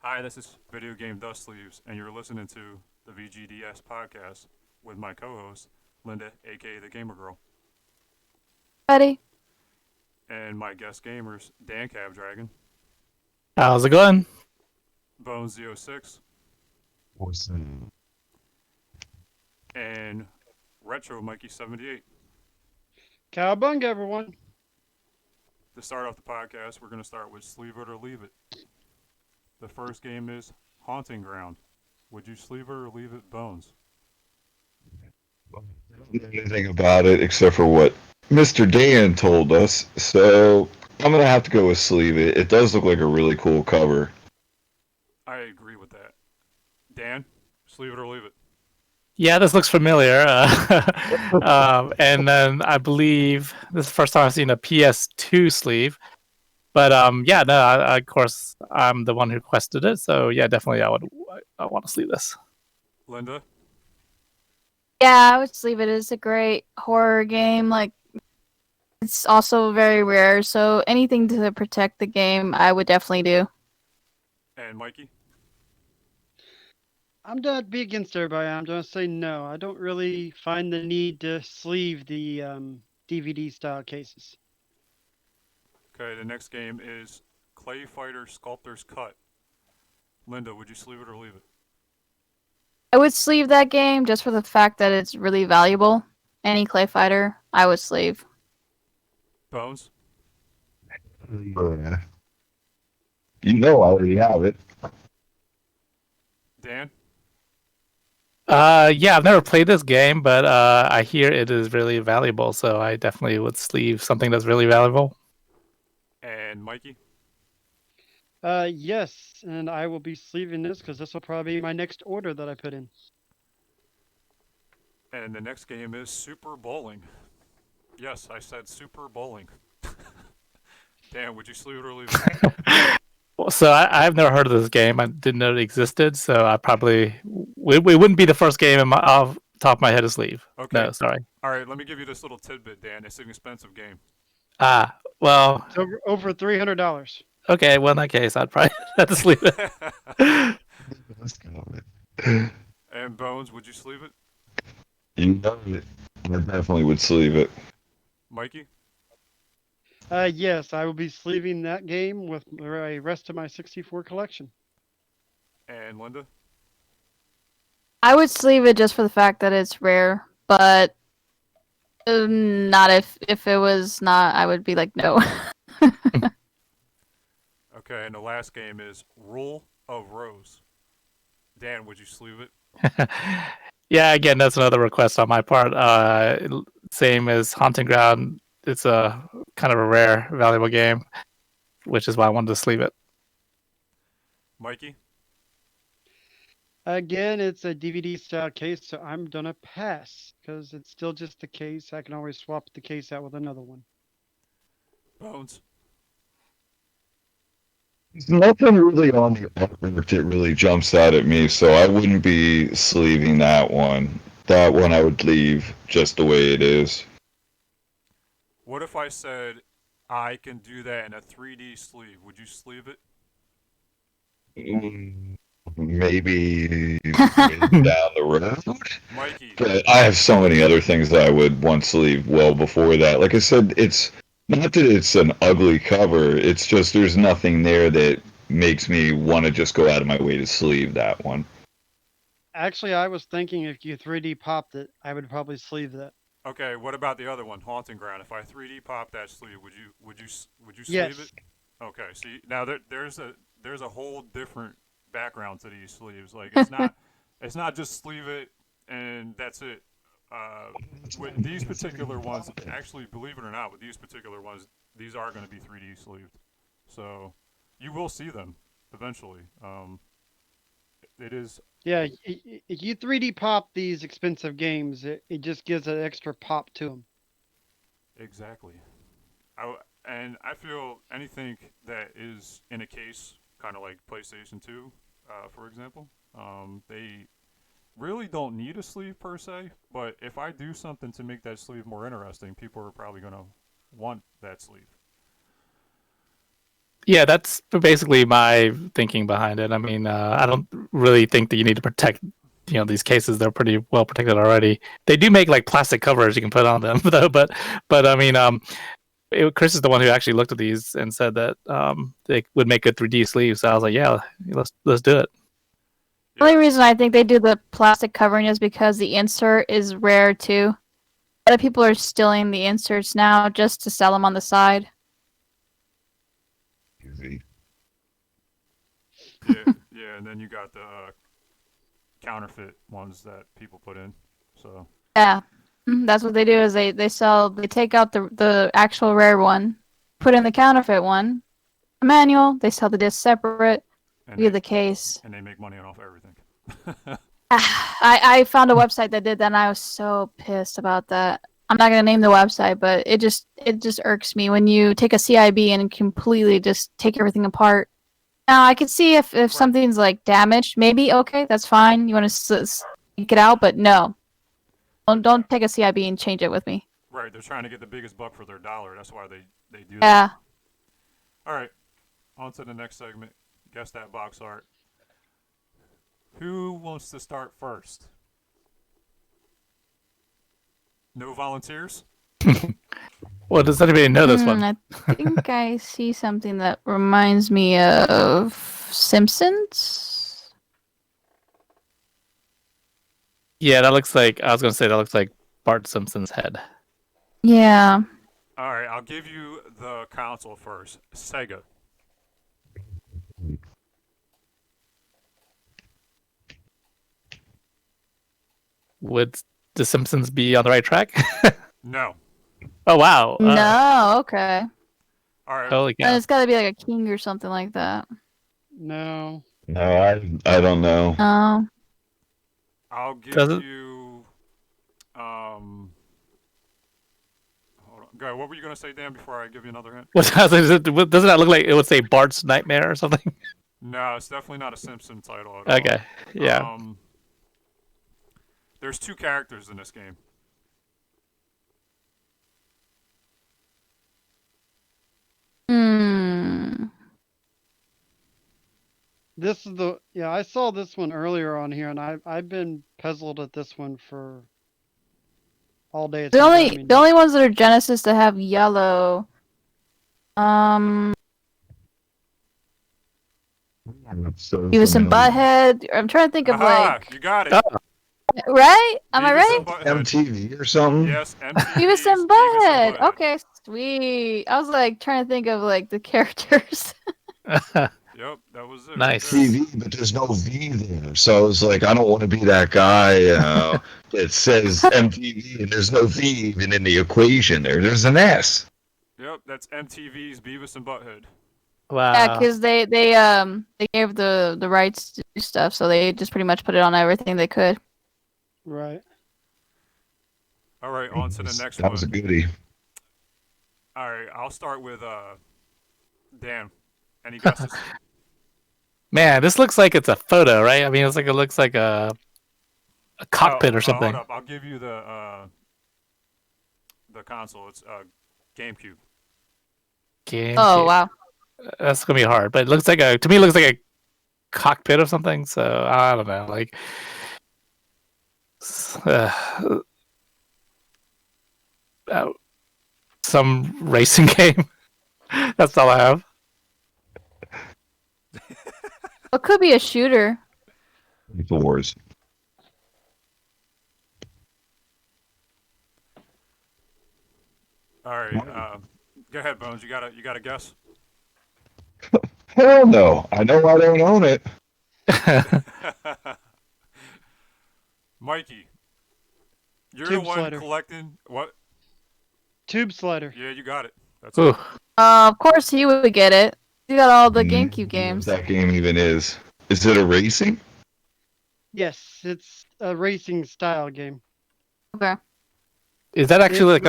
Hi, this is Video Game Dust Sleeves, and you're listening to the VGDS podcast with my co-host, Linda, aka the Gamer Girl, Buddy. and my guest gamers, DanCavDragon, How's it going? BonesZ06, Awesome. and RetroMikey78. Cowabunga, everyone. To start off the podcast, we're going to start with Sleeve It or Leave It. The first game is Haunting Ground. Would you sleeve it or leave it, Bones? I don't know anything about it except for what Mr. Dan told us, so I'm gonna have to go with sleeve it. It does look like a really cool cover. I agree with that. Dan, sleeve it or leave it? Yeah, this looks familiar. And then I believe this is the first time I've seen a PS2 sleeve. But yeah, no, of course I'm the one who requested it, so yeah, definitely I want to sleeve this. Linda? Yeah, I would sleeve it. It's a great horror game. Like, it's also very rare, so anything to protect the game, I would definitely do. And Mikey? I'm going to be against everybody. I'm going to say no. I don't really find the need to sleeve the DVD style cases. Okay, the next game is Clay Fighter Sculptor's Cut. Linda, would you sleeve it or leave it? I would sleeve that game just for the fact that it's really valuable. Any clay fighter, I would sleeve. Bones? Yeah. You know I already have it. Dan? Yeah, I've never played this game, but I hear it is really valuable, so I definitely would sleeve something that's really valuable. And Mikey? Yes, and I will be sleeving this because this will probably be my next order that I put in. And the next game is Super Bowling. Yes, I said Super Bowling. Dan, would you sleeve it or leave it? So I've never heard of this game. I didn't know it existed, so I probably it wouldn't be the first game off the top of my head to sleeve. Okay. No, sorry. All right, let me give you this little tidbit, Dan. It's an expensive game. Well, It's over $300. okay. Well, in that case, I'd probably have to sleeve it. Let's go with it. And Bones, would you sleeve it? You know it. I definitely would sleeve it. Mikey? Yes, I will be sleeving that game with the rest of my 64 collection. And Linda? I would sleeve it just for the fact that it's rare, but not if it was not. I would be like no. Okay, and the last game is Rule of Rose. Dan, would you sleeve it? Yeah, again, that's another request on my part. Same as Haunting Ground. It's a kind of a rare, valuable game, which is why I wanted to sleeve it. Mikey? Again, it's a DVD style case, so I'm going to pass because it's still just a case. I can always swap the case out with another one. Bones? There's nothing really on the artwork that really jumps out at me, so I wouldn't be sleeving that one. That one I would leave just the way it is. What if I said I can do that in a 3D sleeve? Would you sleeve it? Maybe down the road. Mikey? But I have so many other things that I would want to leave well before that. Like I said, it's not that it's an ugly cover. It's just there's nothing there that makes me want to just go out of my way to sleeve that one. Actually, I was thinking if you 3D popped it, I would probably sleeve that. Okay, what about the other one, Haunting Ground? If I 3D pop that sleeve, would you Yes. sleeve it? Okay, see now there's a whole different background to these sleeves. Like it's not just sleeve it and that's it. With these particular ones, actually, believe it or not, with these particular ones, these are going to be 3D sleeved, so you will see them eventually. It is Yeah, if you 3D pop these expensive games, it just gives an extra pop to them. exactly. And I feel anything that is in a case, kind of like PlayStation 2, for example, they really don't need a sleeve per se. But if I do something to make that sleeve more interesting, people are probably going to want that sleeve. Yeah, that's basically my thinking behind it. I mean, I don't really think that you need to protect, these cases. They're pretty well protected already. They do make like plastic covers you can put on them, though. But I mean, Chris is the one who actually looked at these and said that they would make good 3D sleeves. So I was like, yeah, let's do it. The only reason I think they do the plastic covering is because the insert is rare too. A lot of people are stealing the inserts now just to sell them on the side. Easy. Yeah, and then you got the counterfeit ones that people put in. So Yeah, that's what they do. Is they take out the actual rare one, put in the counterfeit one, a manual. They sell the disc separate. and Via the case. and they make money off everything. I found a website that did that, and I was so pissed about that. I'm not gonna name the website, but it just irks me when you take a CIB and completely just take everything apart. Now I could see if something's like damaged, maybe okay, that's fine. You want to take it out, but no, don't take a CIB and change it with me. Right, they're trying to get the biggest buck for their dollar. That's why they do that. Yeah. All right, on to the next segment. Guess that box art. Who wants to start first? No volunteers? Well, does anybody know this one? I think I see something that reminds me of Simpsons. Yeah, that looks like Bart Simpson's head. Yeah. All right, I'll give you the console first. Sega. Would the Simpsons be on the right track? No. Oh wow! No, okay. All right. Holy And cow! it's got to be like a king or something like that. No. No, I don't know. Oh. I'll give Does it- you. Hold on. Go ahead. What were you gonna say, Dan? Before I give you another hint. Doesn't that look like it would say Bart's Nightmare or something? No, it's definitely not a Simpson title at all. Okay, yeah. There's two characters in this game. This is I saw this one earlier on here, and I've been puzzled at this one for all day. The only ones that are Genesis that have yellow. Beavis and Butthead. I'm trying to think of You got it. Right? Am I right? MTV or something? Yes, MTV. Beavis and Butthead. Okay, sweet. I was like trying to think of like the characters. Yep, that was it. Nice. Right TV, but there's no V there. So I was like, I don't want to be that guy that says MTV and there's no V even in the equation there. There's an S. Yep, that's MTV's Beavis and Butthead. Wow. Yeah, because they gave the rights to do stuff, so they just pretty much put it on everything they could. Right. All right, on to the next one. That was a goodie. All right, I'll start with Dan. Any guesses? Man, this looks like it's a photo, right? I mean, it looks like a cockpit or something. Hold up. I'll give you the console. It's GameCube. Oh wow. That's gonna be hard, but it looks like to me it looks like a cockpit or something. So I don't know, like some racing game. That's all I have. It could be a shooter. The Wars. All right, go ahead, Bones. You got a guess? Hell no. I know I don't own it. Mikey, you're Tube the one slider. collecting what? Tube slider. Yeah, you got it. That's Ooh. it. Of course he would get it. He got all the GameCube games. What that game even is. Is it a racing? Yes, it's a racing style game. Okay. Is that actually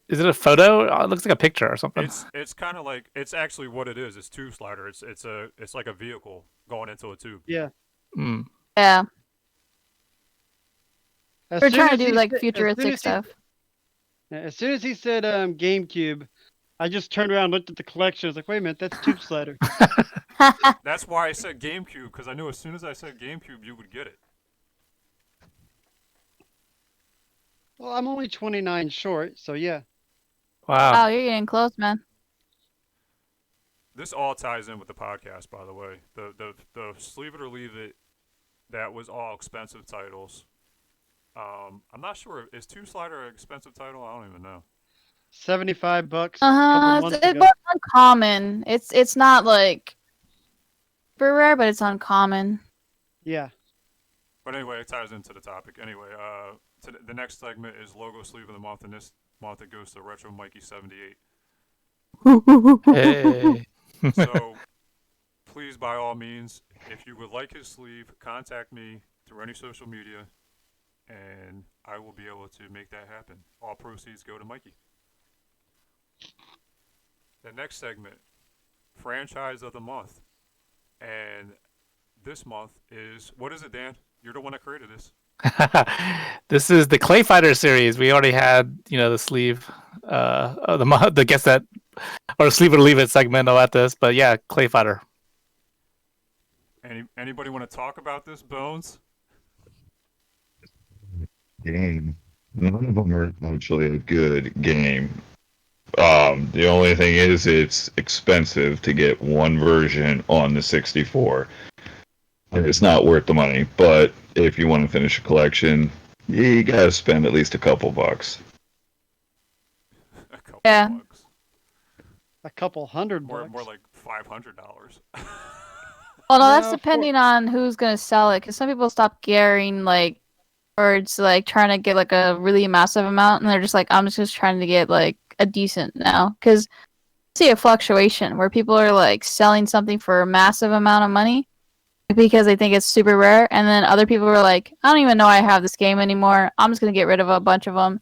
is it a photo? Oh, it looks like a picture or something. It's kind of like it's actually what it is. It's tube slider. It's like a vehicle going into a tube. Yeah. Mm. Yeah. As We're soon trying to as do he like said- futuristic stuff. As soon as he said GameCube, I just turned around, looked at the collection. I was like, wait a minute, that's Tube Slider. That's why I said GameCube, because I knew as soon as I said GameCube, you would get it. Well, I'm only 29 short, so yeah. Wow, Wow. you're getting close, man. This all ties in with the podcast, by the way. The Sleeve It or Leave It, that was all expensive titles. I'm not sure. Is Tube Slider an expensive title? I don't even know. $75 a couple months It ago. was uncommon. It's not like super rare, but it's uncommon. Yeah. But anyway, it ties into the topic. Anyway, the next segment is Logo Sleeve of the Month, and this month it goes to RetroMikey78. Hey. So, please, by all means, if you would like his sleeve, contact me through any social media, and I will be able to make that happen. All proceeds go to Mikey. The next segment, Franchise of the Month. And this month is, what is it, Dan? You're the one that created this. This is the Clay Fighter series. We already had, the sleeve, the guess that, or sleeve it or leave it segment at this, but yeah, Clay Fighter. Anybody want to talk about this, Bones? Game. None of them are actually a good game. The only thing is it's expensive to get one version on the 64. And it's not worth the money, but if you want to finish a collection, you gotta spend at least a couple bucks. A couple Yeah. bucks. A couple $100. More like $500. Well, no, that's No, depending on who's gonna sell it. Because some people stop gearing like, or it's like trying to get like a really massive amount, and they're just like, I'm just trying to get like a decent now. Because see a fluctuation where people are like selling something for a massive amount of money because they think it's super rare, and then other people are like, I don't even know I have this game anymore. I'm just gonna get rid of a bunch of them.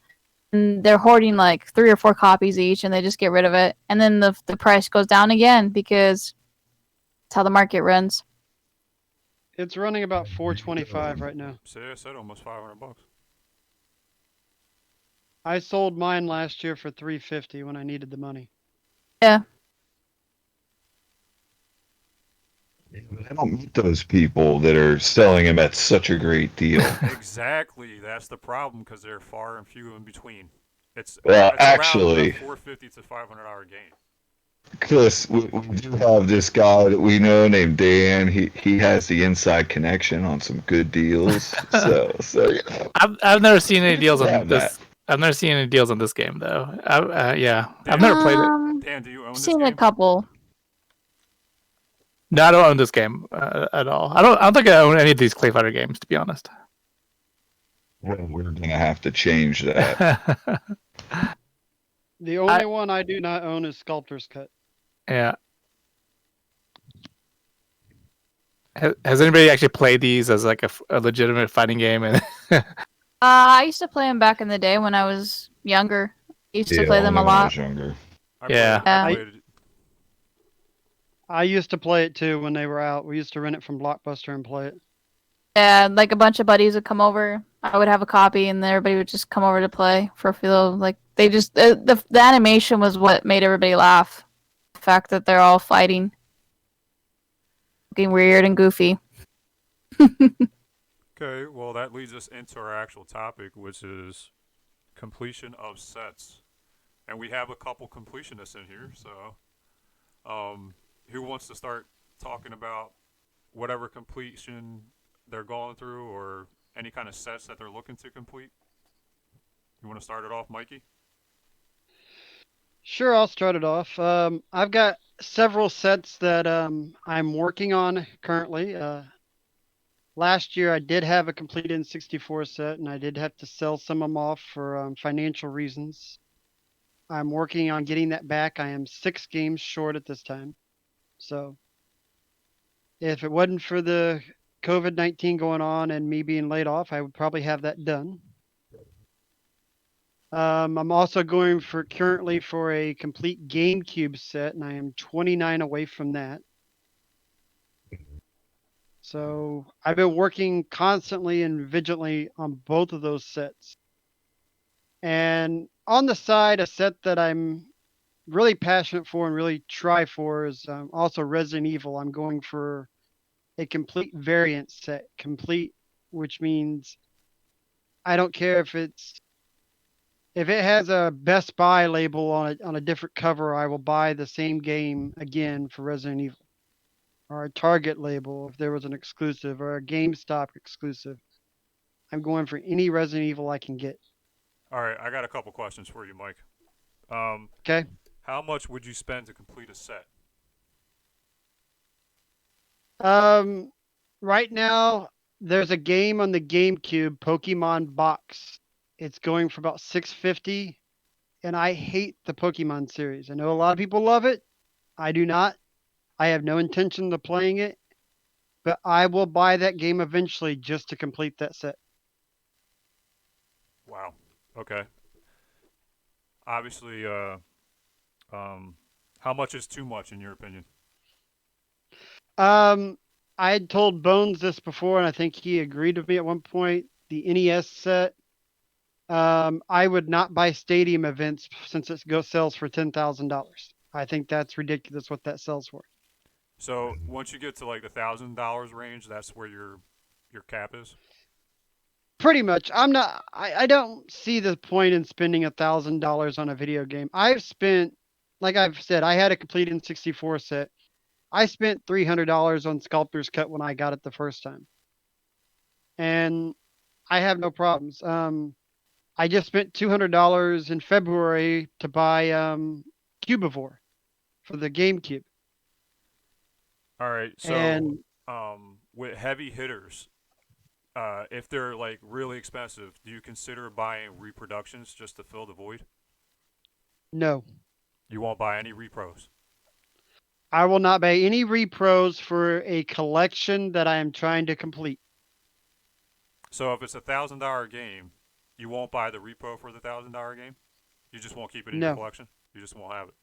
And they're hoarding like 3 or 4 copies each, and they just get rid of it, and then the price goes down again because that's how the market runs. It's running about $425 right now. See, I said almost $500. I sold mine last year for $350 when I needed the money. Yeah. I don't meet those people that are selling them at such a great deal. Exactly. That's the problem because they're far and few in between. It's Actually, around a $450 to $500 gain. Chris, we do have this guy that we know named Dan. He has the inside connection on some good deals. So I've never seen any deals on have this. that. I've never seen any deals on this game though. I've never played it. Dan, do you own this Seen game? a couple. No, I don't own this game at all. I don't think I own any of these Clay Fighter games, to be honest. Well, we're gonna have to change that. The only one I do not own is Sculptor's Cut. Yeah. Has anybody actually played these as like a legitimate fighting game? And I used to play them back in the day when I was younger. I used to play them a only when I lot. was younger. Yeah. I played it. I used to play it too when they were out. We used to rent it from Blockbuster and play it. Yeah, like a bunch of buddies would come over. I would have a copy, and then everybody would just come over to play for a feel. Like they just the animation was what made everybody laugh. The fact that they're all fighting, looking weird and goofy. Okay, well, that leads us into our actual topic, which is completion of sets. And we have a couple completionists in here, so who wants to start talking about whatever completion they're going through or any kind of sets that they're looking to complete? You want to start it off, Mikey? Sure, I'll start it off. I've got several sets that I'm working on currently. Last year I did have a complete N64 set, and I did have to sell some of them off for financial reasons. I'm working on getting that back. I am 6 games short at this time. So if it wasn't for the COVID-19 going on and me being laid off, I would probably have that done. I'm also going currently for a complete GameCube set, and I am 29 away from that. So I've been working constantly and vigilantly on both of those sets. And on the side, a set that I'm really passionate for and really try for is also Resident Evil. I'm going for a complete variant set, complete, which means I don't care if it has a Best Buy label on a different cover, I will buy the same game again for Resident Evil. Or a Target label if there was an exclusive, or a GameStop exclusive. I'm going for any Resident Evil I can get. All right, I got a couple questions for you, Mike. Okay. How much would you spend to complete a set? Right now there's a game on the GameCube, Pokemon Box. It's going for about $650, and I hate the Pokemon series. I know a lot of people love it. I do not. I have no intention of playing it, but I will buy that game eventually just to complete that set. Wow. Okay. Obviously, how much is too much in your opinion? I had told Bones this before, and I think he agreed with me at one point. The NES set, I would not buy stadium events since it sells for $10,000. I think that's ridiculous what that sells for. So once you get to like the $1,000 range, that's where your cap is. Pretty much. I don't see the point in spending $1,000 on a video game. I've spent, like I've said, I had a complete N64 set. I spent $300 on Sculptor's Cut when I got it the first time. And I have no problems. I just spent $200 in February to buy Cubivore for the GameCube. All right. So And with heavy hitters, if they're like really expensive, do you consider buying reproductions just to fill the void? no, You won't buy any repros. I will not buy any repros for a collection that I am trying to complete. So if it's $1,000 game, you won't buy the repro for the $1,000 game. You just won't keep it in your No. collection. You just won't have it.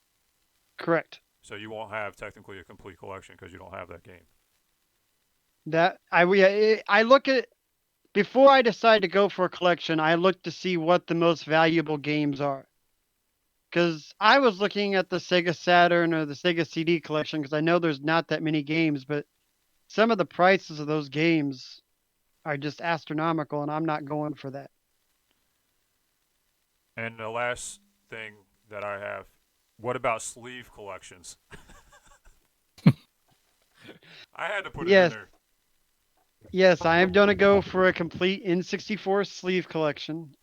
Correct. So you won't have technically a complete collection because you don't have that game. I look at before I decide to go for a collection, I look to see what the most valuable games are. Because I was looking at the Sega Saturn or the Sega CD collection because I know there's not that many games, but some of the prices of those games are just astronomical, and I'm not going for that. And the last thing that I have, what about sleeve collections? I had to put it in Yes. there. Yes, I am going to go for a complete N64 sleeve collection.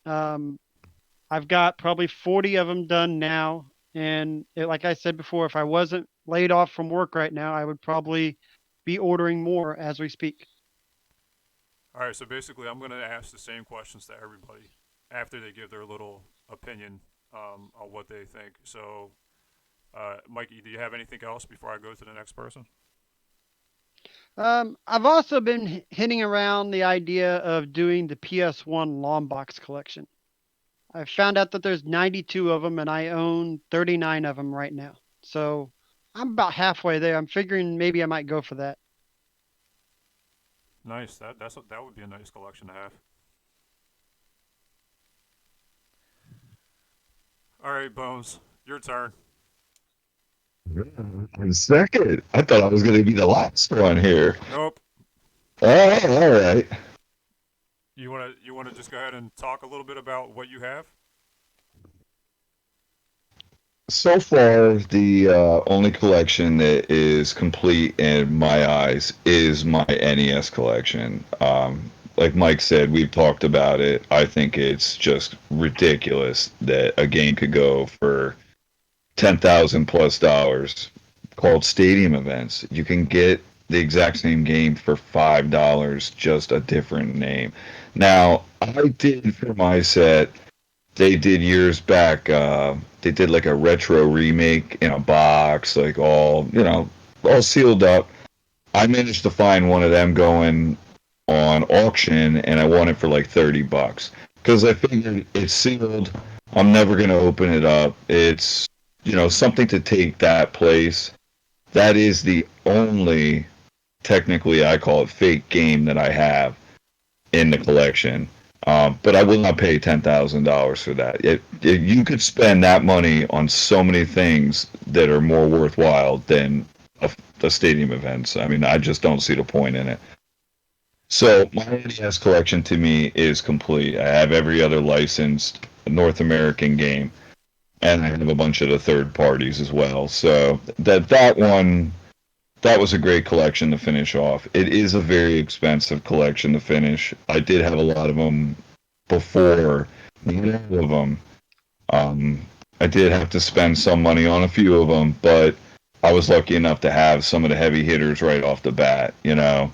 I've got probably 40 of them done now. And like I said before, if I wasn't laid off from work right now, I would probably be ordering more as we speak. All right, so basically I'm going to ask the same questions to everybody after they give their little opinion on what they think. So, Mikey, do you have anything else before I go to the next person? I've also been hitting around the idea of doing the PS1 long box collection. I found out that there's 92 of them, and I own 39 of them right now. So I'm about halfway there. I'm figuring maybe I might go for that. Nice. That would be a nice collection to have. All right, Bones, your turn. Second, I thought I was going to be the last one here. Nope. All right. You wanna just go ahead and talk a little bit about what you have? So far, the only collection that is complete in my eyes is my NES collection. Like Mike said, we've talked about it. I think it's just ridiculous that a game could go for $10,000+ called Stadium Events. You can get the exact same game for $5, just a different name. Now, I did for my set. They did years back. They did like a retro remake in a box, like all all sealed up. I managed to find one of them going on auction, and I won it for like $30 because I figured it's sealed. I'm never gonna open it up. It's something to take that place. That is the only, technically, I call it fake game that I have in the collection. But I will not pay $10,000 for that. You could spend that money on so many things that are more worthwhile than a stadium events. I mean, I just don't see the point in it. So my NES collection to me is complete. I have every other licensed North American game, and I have a bunch of the third parties as well. So that was a great collection to finish off. It is a very expensive collection to finish. I did have a lot of them before, not all of them. I did have to spend some money on a few of them, but I was lucky enough to have some of the heavy hitters right off the bat, you know.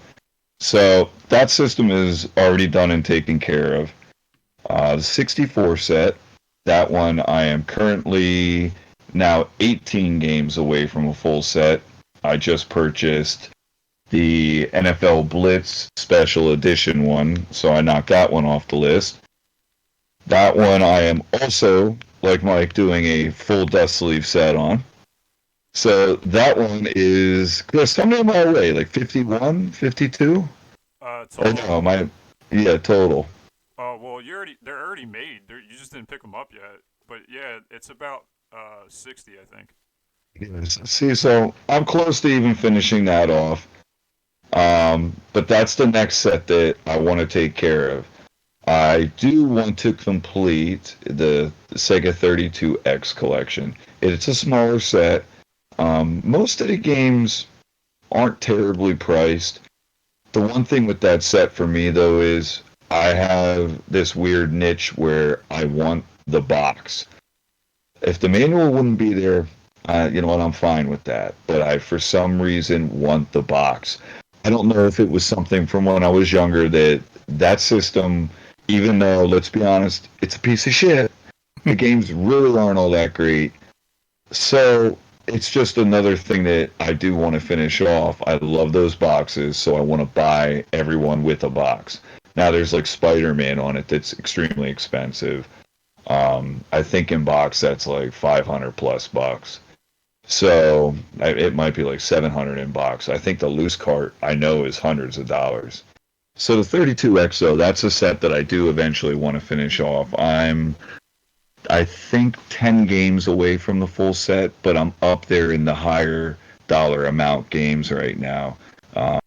So that system is already done and taken care of. The 64 set, that one I am currently now 18 games away from a full set. I just purchased the NFL Blitz Special Edition one, so I knocked that one off the list. That one I am also, like Mike, doing a full dust sleeve set on. So that one is, Chris, how many am I away? Like 51, 52? Or Total. no, yeah, total. Oh well, they're already made. You just didn't pick them up yet. But yeah, it's about 60, I think. Yes. See, so I'm close to even finishing that off. But that's the next set that I want to take care of. I do want to complete the Sega 32X collection. It's a smaller set. Most of the games aren't terribly priced. The one thing with that set for me, though, is I have this weird niche where I want the box. If the manual wouldn't be there, you know what, I'm fine with that. But I, for some reason, want the box. I don't know if it was something from when I was younger that system, even though, let's be honest, it's a piece of shit, the games really aren't all that great. So it's just another thing that I do want to finish off. I love those boxes, so I want to buy everyone with a box. Now there's like Spider-Man on it that's extremely expensive. I think in box that's like 500 plus bucks. So it might be like 700 in box. I think the loose cart I know is hundreds of dollars. So the 32XO, that's a set that I do eventually want to finish off. I think 10 games away from the full set, but I'm up there in the higher dollar amount games right now.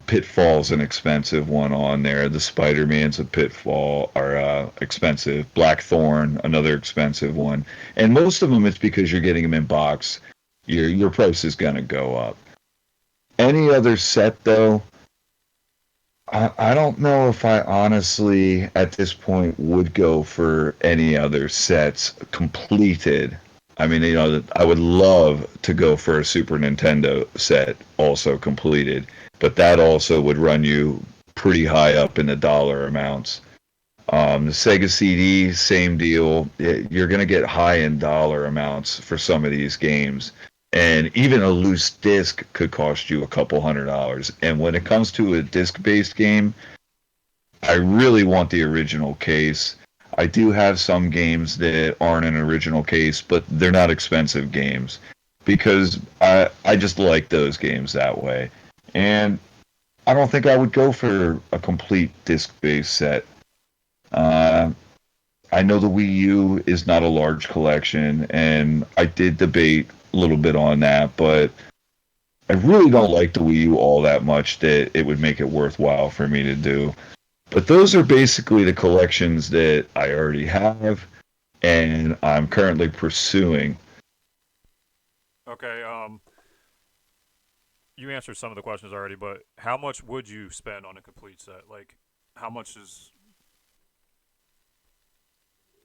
Pitfall's an expensive one on there. The Spider-Man's a Pitfall are expensive. Blackthorn, another expensive one. And most of them, it's because you're getting them in box. Your price is going to go up. Any other set, though, I don't know if I honestly, at this point, would go for any other sets completed. I mean, you know, I would love to go for a Super Nintendo set also completed, but that also would run you pretty high up in the dollar amounts. The Sega CD, same deal. You're going to get high in dollar amounts for some of these games. And even a loose disc could cost you a couple $100. And when it comes to a disc-based game, I really want the original case. I do have some games that aren't an original case, but they're not expensive games because I just like those games that way. And I don't think I would go for a complete disc-based set. I know the Wii U is not a large collection, and I did debate a little bit on that, but I really don't like the Wii U all that much that it would make it worthwhile for me to do. But those are basically the collections that I already have, and I'm currently pursuing. Okay, you answered some of the questions already, but how much would you spend on a complete set? Like, how much is...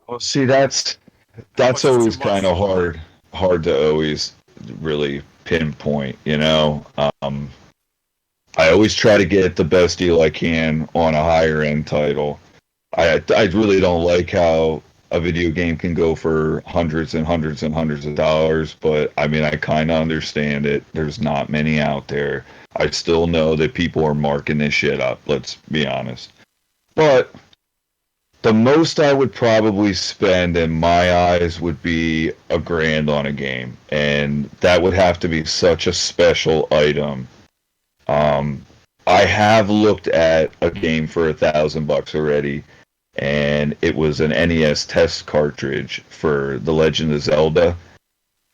Well, see, that's always kind of hard to always really pinpoint, you know. I always try to get the best deal I can on a higher end title. I really don't like how a video game can go for hundreds and hundreds and hundreds of dollars, but I mean, I kind of understand it. There's not many out there. I still know that people are marking this shit up, let's be honest. But the most I would probably spend in my eyes would be $1,000 on a game, and that would have to be such a special item. I have looked at a game for $1,000 already, and it was an NES test cartridge for The Legend of Zelda.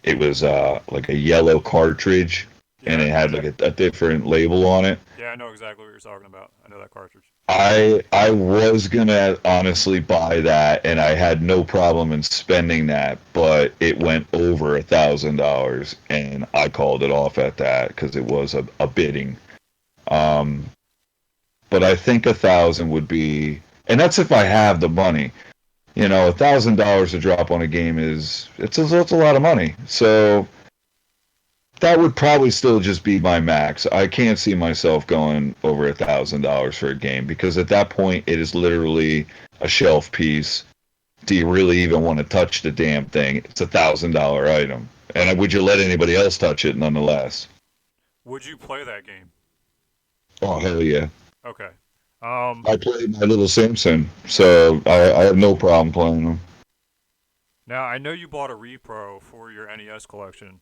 It was like a yellow cartridge, and it had like a different label on it. Yeah, I know exactly what you're talking about. I know that cartridge. I was gonna honestly buy that, and I had no problem in spending that, but it went over $1,000, and I called it off at that because it was a bidding. But I think 1,000 would be, and that's if I have the money. You know, $1,000 to drop on a game it's a lot of money. So that would probably still just be my max. I can't see myself going over $1,000 for a game because at that point it is literally a shelf piece. Do you really even want to touch the damn thing? It's $1,000 item, and would you let anybody else touch it nonetheless? Would you play that game? Oh hell yeah! Okay. I played my little Simpson, so I have no problem playing them. Now I know you bought a repro for your NES collection.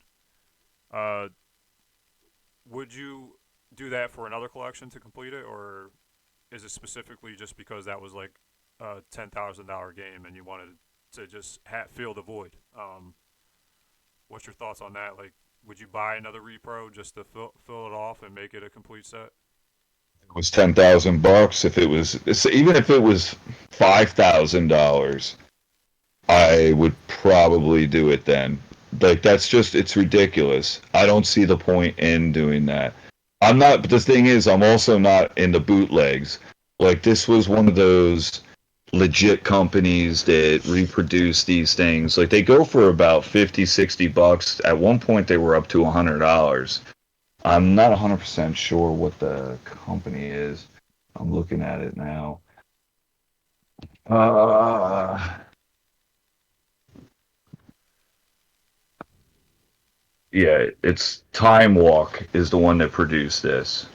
Would you do that for another collection to complete it, or is it specifically just because that was like a $10,000 game and you wanted to just fill the void? What's your thoughts on that? Like, would you buy another repro just to fill it off and make it a complete set? It was $10,000. Even if it was $5,000, I would probably do it then. Like it's ridiculous. I don't see the point in doing that. I'm not. But the thing is, I'm also not in the bootlegs. Like this was one of those legit companies that reproduce these things. Like they go for about $50-$60. At one point, they were up to $100. I'm not 100% sure what the company is. I'm looking at it now. Yeah, it's Time Walk is the one that produced this.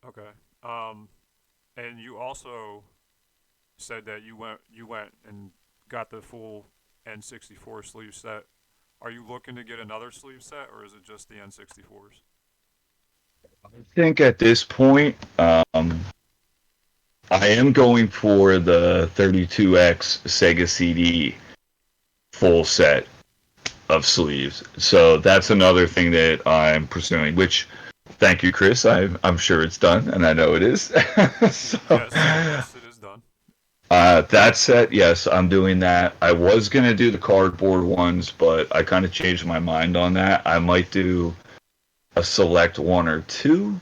Okay. And you also said that you went and got the full N64 sleeve set. Are you looking to get another sleeve set, or is it just the N64s? I think at this point, I am going for the 32X Sega CD full set of sleeves. So that's another thing that I'm pursuing, which, thank you, Chris. I'm sure it's done, and I know it is. So, yes, it is done. That set, yes, I'm doing that. I was going to do the cardboard ones, but I kind of changed my mind on that. I might do a select one or two.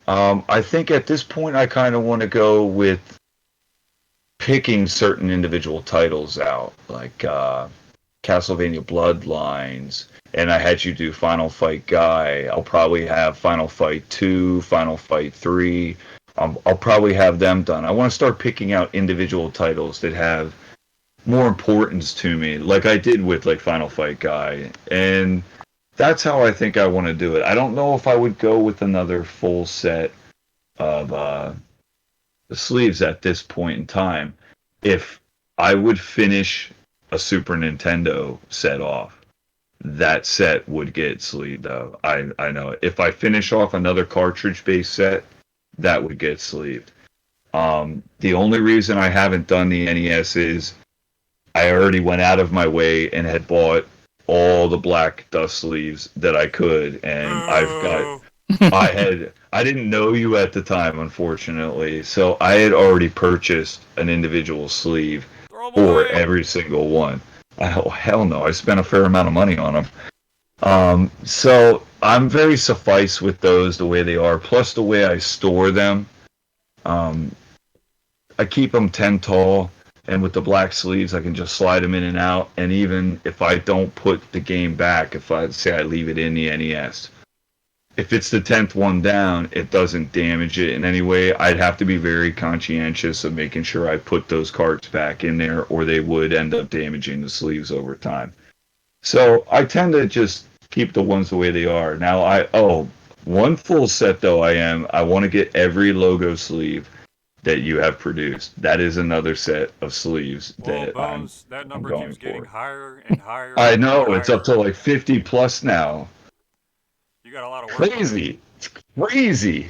I think at this point I kind of want to go with picking certain individual titles out, like Castlevania Bloodlines, and I had you do Final Fight Guy. I'll probably have Final Fight 2, Final Fight 3. I'll probably have them done. I want to start picking out individual titles that have more importance to me, like I did with like Final Fight Guy, and that's how I think I want to do it. I don't know if I would go with another full set of the sleeves at this point in time. If I would finish a Super Nintendo set off, that set would get sleeved though. I know it. If I finish off another cartridge based set, that would get sleeved. The only reason I haven't done the NES is I already went out of my way and had bought all the black dust sleeves that I could, and I didn't know you at the time, unfortunately, so I had already purchased an individual sleeve for every single one. Oh hell no! I spent a fair amount of money on them. So I'm very suffice with those the way they are. Plus the way I store them, I keep them 10 tall. And with the black sleeves, I can just slide them in and out. And even if I don't put the game back, if I say I leave it in the NES, if it's the 10th one down, it doesn't damage it in any way. I'd have to be very conscientious of making sure I put those carts back in there, or they would end up damaging the sleeves over time. So I tend to just keep the ones the way they are. Now, one full set though I want to get every logo sleeve that you have produced. That is another set of sleeves that Bones, that number keeps getting higher and higher. I know, it's up to like 50 plus now. You got a lot of work. Crazy. It's crazy.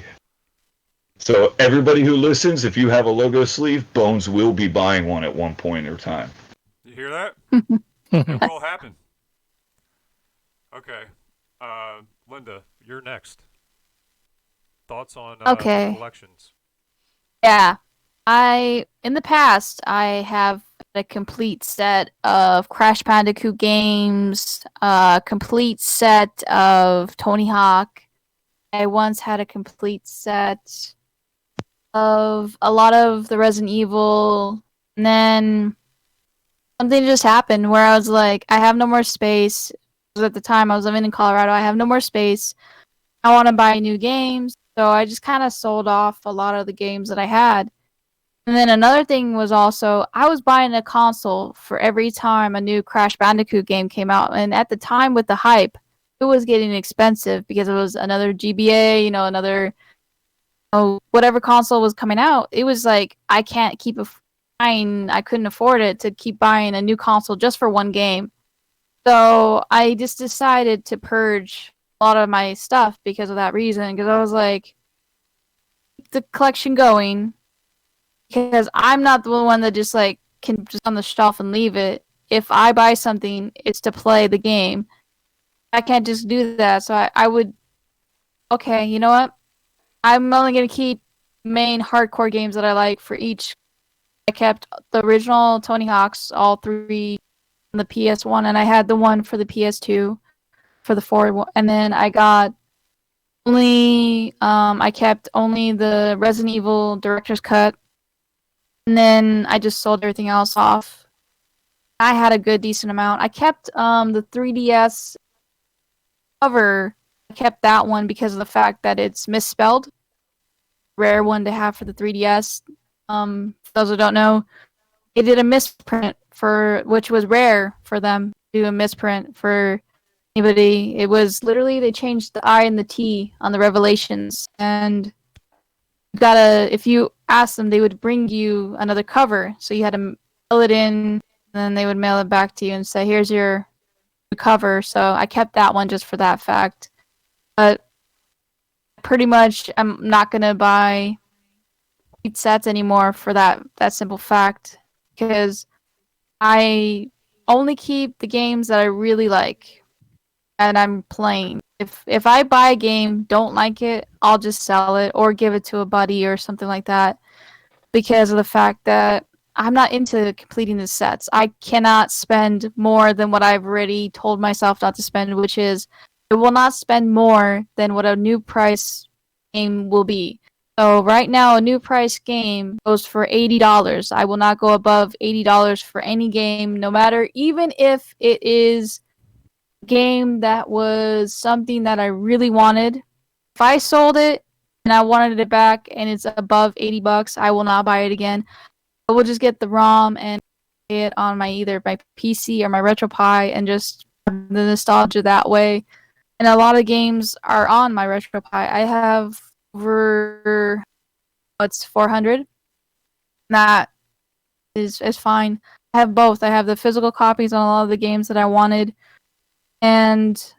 So everybody who listens, if you have a logo sleeve, Bones will be buying one at one point or time. You hear that? It will happen. Okay. Linda, you're next. Thoughts on Okay. collections? Yeah. In the past, I have a complete set of Crash Bandicoot games, a complete set of Tony Hawk. I once had a complete set of a lot of the Resident Evil, and then something just happened where I was like, I have no more space. At the time, I was living in Colorado. I have no more space. I want to buy new games, so I just kind of sold off a lot of the games that I had. And then another thing was also, I was buying a console for every time a new Crash Bandicoot game came out. And at the time with the hype, it was getting expensive because it was another GBA, another, whatever console was coming out. It was like, I can't keep buying, I couldn't afford it to keep buying a new console just for one game. So I just decided to purge a lot of my stuff because of that reason. Because I was like, keep the collection going. Because I'm not the one that just like can just on the shelf and leave it. If I buy something, it's to play the game. I can't just do that. So I would, okay, you know what? I'm only going to keep main hardcore games that I like for each. I kept the original Tony Hawk's, all three on the PS1, and I had the one for the PS2 for the 4. And then I got I kept only the Resident Evil Director's Cut. And then I just sold everything else off. I had a good decent amount. I kept the 3DS cover. I kept that one because of the fact that it's misspelled. Rare one to have for the 3DS. For those who don't know, they did a misprint which was rare for them to do a misprint for anybody. It was literally they changed the I and the T on the Revelations, and if you asked them, they would bring you another cover. So you had to mail it in, and then they would mail it back to you and say, here's your cover. So I kept that one just for that fact. But pretty much, I'm not going to buy sets anymore for that simple fact. Because I only keep the games that I really like and I'm playing. If I buy a game, don't like it, I'll just sell it or give it to a buddy or something like that because of the fact that I'm not into completing the sets. I cannot spend more than what I've already told myself not to spend, which is I will not spend more than what a new price game will be. So right now, a new price game goes for $80. I will not go above $80 for any game, no matter, even if it is game that was something that I really wanted. If I sold it and I wanted it back and it's above $80, I will not buy it again. I will just get the ROM and play it on either my PC or my RetroPie and just have the nostalgia that way. And a lot of games are on my RetroPie. I have over 400. That is fine. I have both. I have the physical copies on a lot of the games that I wanted. And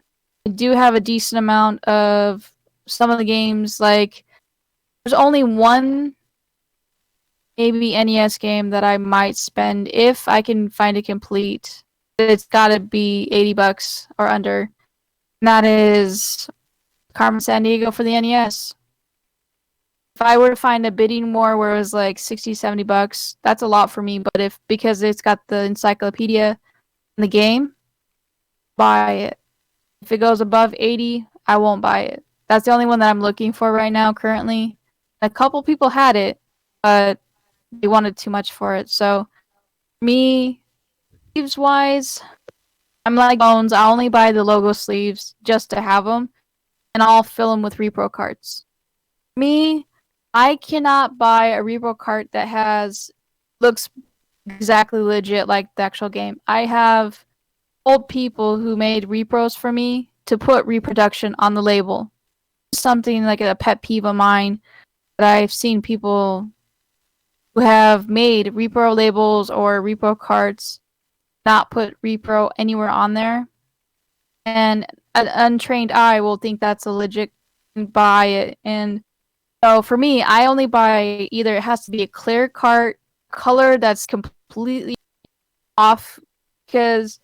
I do have a decent amount of some of the games. Like, there's only one, maybe NES game that I might spend if I can find it complete. It's gotta be $80 or under. And that is Carmen Sandiego for the NES. If I were to find a bidding war where it was like $60, $70, that's a lot for me. But because it's got the encyclopedia in the game, buy it. If it goes above 80, I won't buy it. That's the only one that I'm looking for right now currently. A couple people had it, but they wanted too much for it. So me, sleeves wise, I'm like Bones. I only buy the logo sleeves just to have them, and I'll fill them with repro cards. Me, I cannot buy a repro cart that looks exactly legit like the actual game. I have old people who made repros for me to put reproduction on the label. Something like a pet peeve of mine that I've seen people who have made repro labels or repro cards not put repro anywhere on there. And an untrained eye will think that's a legit buy it. And So for me, I only buy either it has to be a clear cart color that's completely off because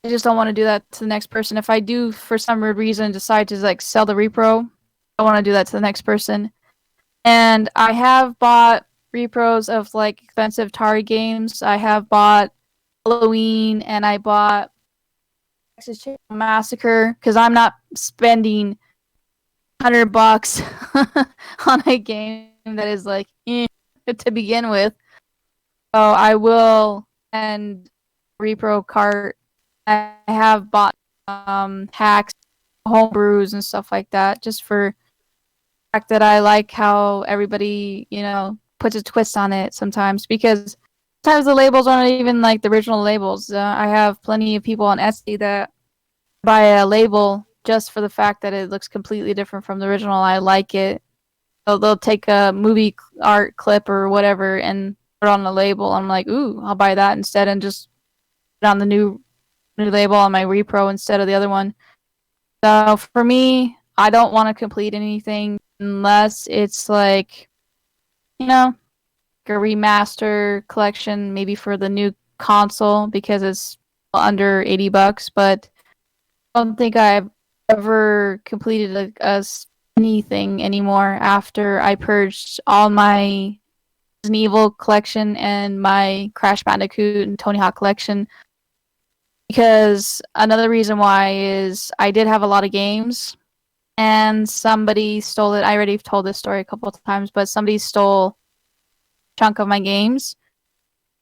I just don't want to do that to the next person. If I do for some weird reason decide to like sell the repro, I want to do that to the next person. And I have bought repros of like expensive Atari games. I have bought Halloween and I bought Texas Chainsaw Massacre because I'm not spending $100 on a game that is like to begin with. So I will and repro cart. I have bought hacks, homebrews, and stuff like that, just for the fact that I like how everybody, puts a twist on it sometimes. Because sometimes the labels aren't even like the original labels. I have plenty of people on Etsy that buy a label just for the fact that it looks completely different from the original. I like it. So they'll take a movie art clip or whatever and put it on the label. I'm like, ooh, I'll buy that instead and just put on the new label on my repro instead of the other one. So for me, I don't want to complete anything unless it's like, a remaster collection, maybe for the new console because it's under $80. But I don't think I've ever completed anything anymore after I purged all my Resident Evil collection and my Crash Bandicoot and Tony Hawk collection. Because another reason why is I did have a lot of games and somebody stole it. I already told this story a couple of times, but somebody stole a chunk of my games.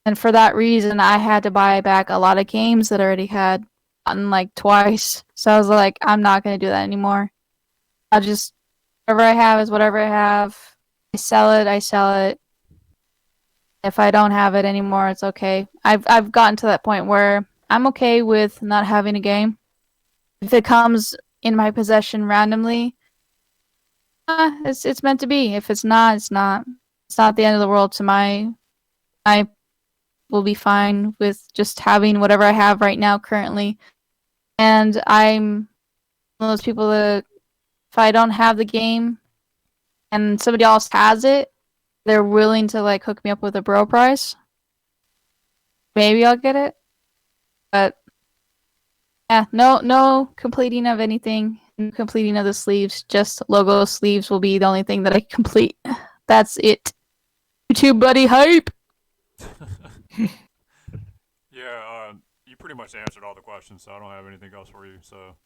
And for that reason, I had to buy back a lot of games that I already had gotten like twice. So I was like, I'm not going to do that anymore. I'll just, whatever I have is whatever I have. I sell it. If I don't have it anymore, it's okay. I've gotten to that point where I'm okay with not having a game. If it comes in my possession randomly, it's meant to be. If it's not, it's not. It's not the end of the world to I will be fine with just having whatever I have right now currently. And I'm one of those people that if I don't have the game and somebody else has it, they're willing to like hook me up with a bro price. Maybe I'll get it. But yeah, no completing of anything. No completing of the sleeves. Just logo sleeves will be the only thing that I complete. That's it. YouTube buddy hype. Yeah, you pretty much answered all the questions, so I don't have anything else for you. So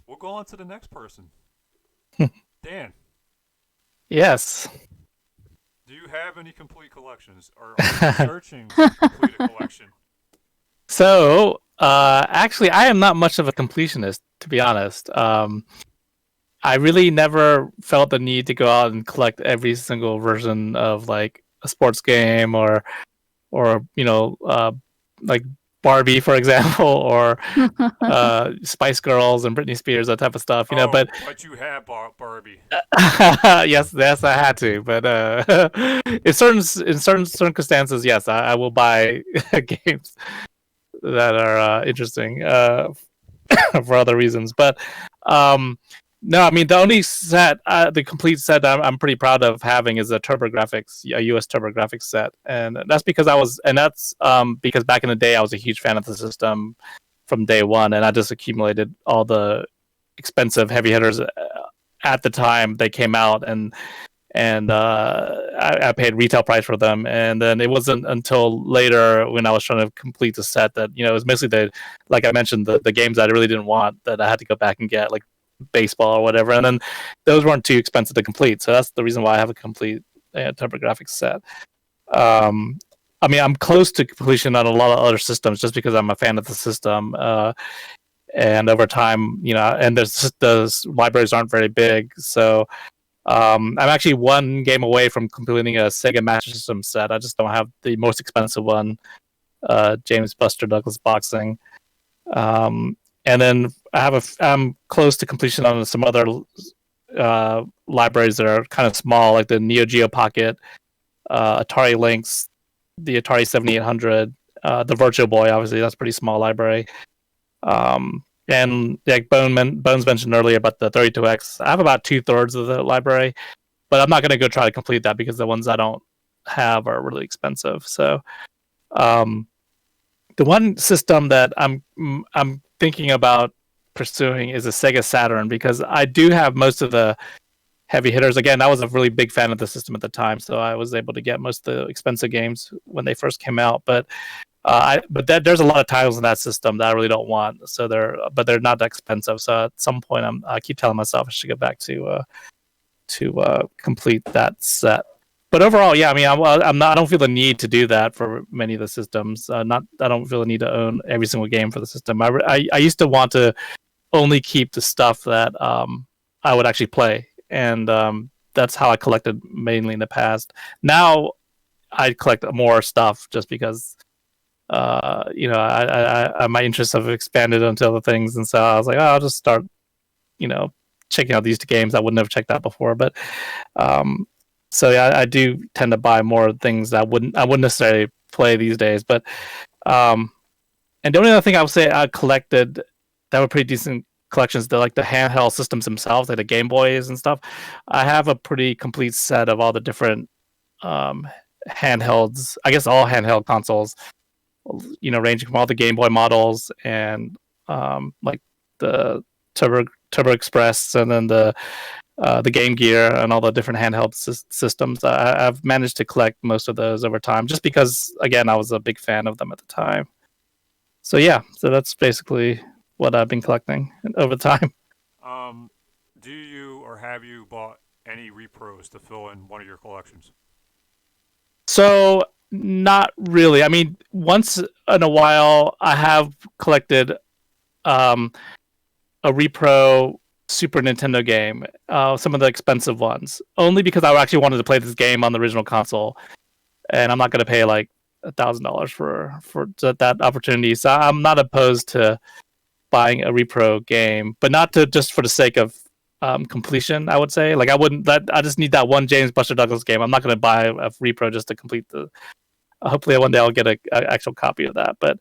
we'll go on to the next person. Dan, Yes. do you have any complete collections, or are you searching to complete a collection? So, actually, I am not much of a completionist, to be honest. I really never felt the need to go out and collect every single version of like a sports game or like Barbie, for example, or Spice Girls and Britney Spears, that type of stuff. But you have Barbie. yes, I had to. But in certain circumstances, yes, I will buy games that are interesting for other reasons. But no, I mean the only set, the complete set I'm pretty proud of having is a TurboGrafx, a US TurboGrafx set, and that's because because back in the day I was a huge fan of the system from day one, and I just accumulated all the expensive heavy hitters at the time they came out, and I paid retail price for them, and then it wasn't until later when I was trying to complete the set that it was mostly like I mentioned, the games that I really didn't want that I had to go back and get, like baseball or whatever, and then those weren't too expensive to complete, so that's the reason why I have a complete TurboGrafx set. I mean, I'm close to completion on a lot of other systems just because I'm a fan of the system, and over time, and the libraries aren't very big, so I'm actually one game away from completing a Sega Master System set. I just don't have the most expensive one, James Buster Douglas Boxing. And then I'm close to completion on some other libraries that are kind of small, like the Neo Geo Pocket, Atari Lynx, the Atari 7800, the Virtual Boy. Obviously, that's a pretty small library. And like Bones mentioned earlier about the 32X, I have about 2/3 of the library. but I'm not going to go try to complete that because the ones I don't have are really expensive. So the one system that I'm thinking about pursuing is a Sega Saturn, because I do have most of the heavy hitters. Again, I was a really big fan of the system at the time, so I was able to get most of the expensive games when they first came out. But there's a lot of titles in that system that I really don't want. So they're not that expensive. So at some point, I keep telling myself I should get back to complete that set. But overall, yeah, I mean, I don't feel the need to do that for many of the systems. I don't feel the need to own every single game for the system. I used to want to only keep the stuff that I would actually play, and that's how I collected mainly in the past. Now I collect more stuff just because my interests have expanded into other things, and so I was like, I'll just start, checking out these games I wouldn't have checked out before. But so yeah, I do tend to buy more things that I wouldn't necessarily play these days. But and the only other thing I would say I collected that were pretty decent collections, the handheld systems themselves, like the Game Boys and stuff. I have a pretty complete set of all the different handhelds. I guess all handheld consoles, ranging from all the Game Boy models and like the Turbo Express, and then the Game Gear, and all the different handheld systems. I've managed to collect most of those over time, just because, again, I was a big fan of them at the time. So yeah, so that's basically what I've been collecting over time. Do you or have you bought any repros to fill in one of your collections? So not really. I mean, once in a while, I have collected a repro Super Nintendo game, some of the expensive ones, only because I actually wanted to play this game on the original console, and I'm not going to pay like $1,000 for that opportunity. So I'm not opposed to buying a repro game, but not just for the sake of completion. I would say, like, I just need that one James Buster Douglas game. I'm not going to buy a repro just to complete the. Hopefully, one day I'll get an actual copy of that, but.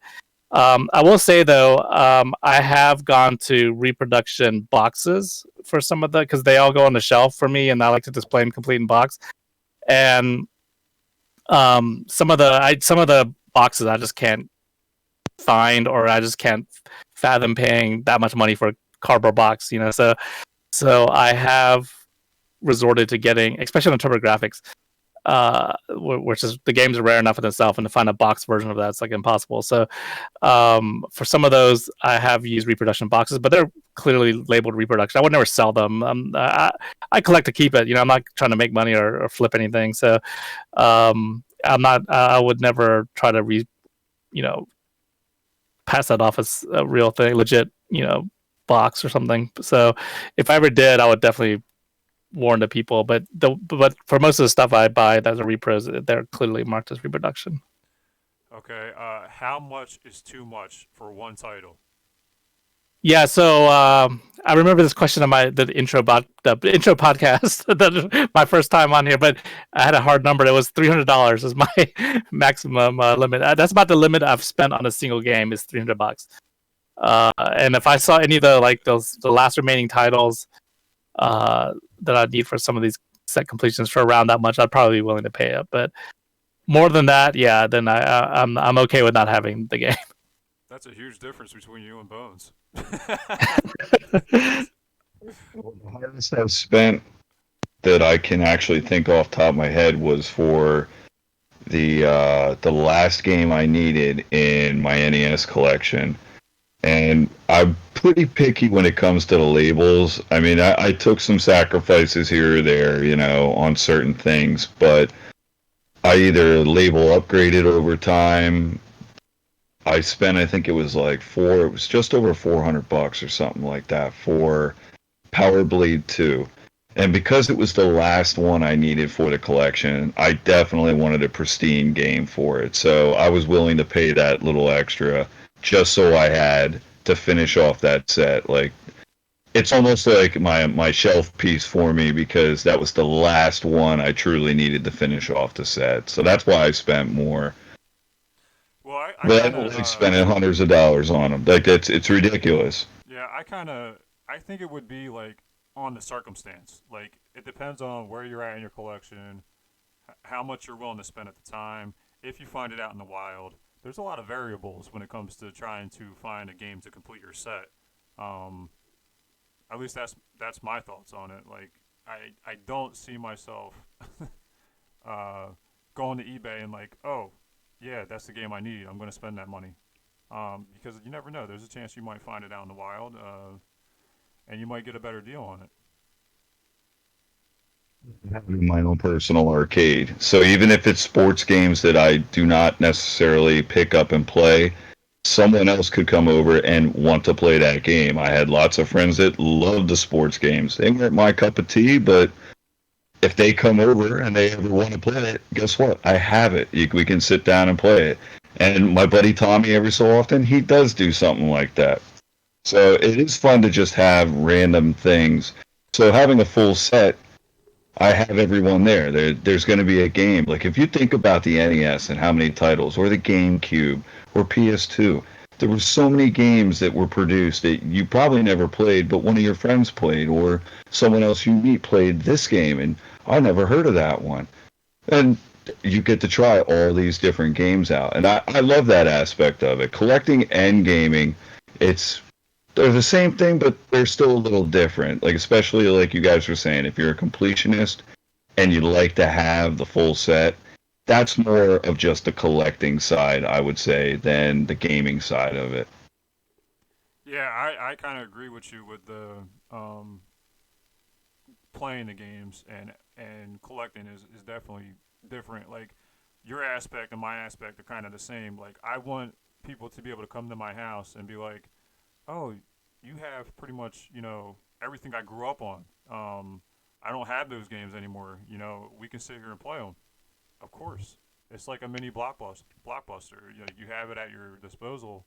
I will say though, I have gone to reproduction boxes for some of because they all go on the shelf for me, and I like to display them complete in box. And some of the boxes I just can't find, or I just can't fathom paying that much money for a cardboard box, So I have resorted to getting, especially on TurboGrafx, which is, the games are rare enough in itself, and to find a box version of that's like impossible. So for some of those, I have used reproduction boxes, but they're clearly labeled reproduction. I would never sell them. I collect to keep it. I'm not trying to make money or flip anything. So I'm not. I would never try to pass that off as a real thing, legit, box or something. So if I ever did, I would definitely warn to people, but for most of the stuff I buy that's a repros, they're clearly marked as reproduction. Okay, how much is too much for one title? Yeah, so I remember this question on the intro podcast, my first time on here, but I had a hard number. It was $300 is my maximum limit. That's about the limit I've spent on a single game, is $300. And if I saw any of the last remaining titles that I'd need for some of these set completions for around that much, I'd probably be willing to pay it. But more than that, yeah, then I'm okay with not having the game. That's a huge difference between you and Bones. The hardest I've spent that I can actually think off the top of my head was for the last game I needed in my NES collection. And I'm pretty picky when it comes to the labels. I mean, I took some sacrifices here or there, on certain things, but I either label upgraded over time. I spent, I think it was just over $400 or something like that for Power Blade 2. And because it was the last one I needed for the collection, I definitely wanted a pristine game for it. So I was willing to pay that little extra just so I had to finish off that set. Like, it's almost like my shelf piece for me, because that was the last one I truly needed to finish off the set. So that's why I spent more. Well, But I don't like spending hundreds of dollars on them. Like, it's ridiculous. Yeah, I think it would be like on the circumstance. Like, it depends on where you're at in your collection, how much you're willing to spend at the time. If you find it out in the wild, there's a lot of variables when it comes to trying to find a game to complete your set. Um, at least that's my thoughts on it. Like, I don't see myself uh, going to eBay and like, oh, yeah, that's the game I need. I'm going to spend that money. Because you never know. There's a chance you might find it out in the wild, and you might get a better deal on it. Having my own personal arcade. So even if it's sports games that I do not necessarily pick up and play, someone else could come over and want to play that game. I had lots of friends that loved the sports games. They weren't my cup of tea, but if they come over and they ever want to play it, guess what? I have it. We can sit down and play it. And my buddy Tommy, every so often, he does do something like that. So it is fun to just have random things. So having a full set, I have everyone there. There's going to be a game. Like if you think about the NES and how many titles, or the GameCube, or PS2, there were so many games that were produced that you probably never played, but one of your friends played, or someone else you meet played this game, and I never heard of that one. And you get to try all these different games out, and I love that aspect of it. Collecting and gaming, they're the same thing, but they're still a little different. Like especially like you guys were saying, if you're a completionist and you'd like to have the full set, that's more of just the collecting side, I would say, than the gaming side of it. Yeah, I kind of agree with you with the playing the games and collecting is definitely different. Like your aspect and my aspect are kind of the same. Like I want people to be able to come to my house and be like, oh, you have pretty much, everything I grew up on. I don't have those games anymore. We can sit here and play them. Of course. It's like a mini blockbuster. You have it at your disposal.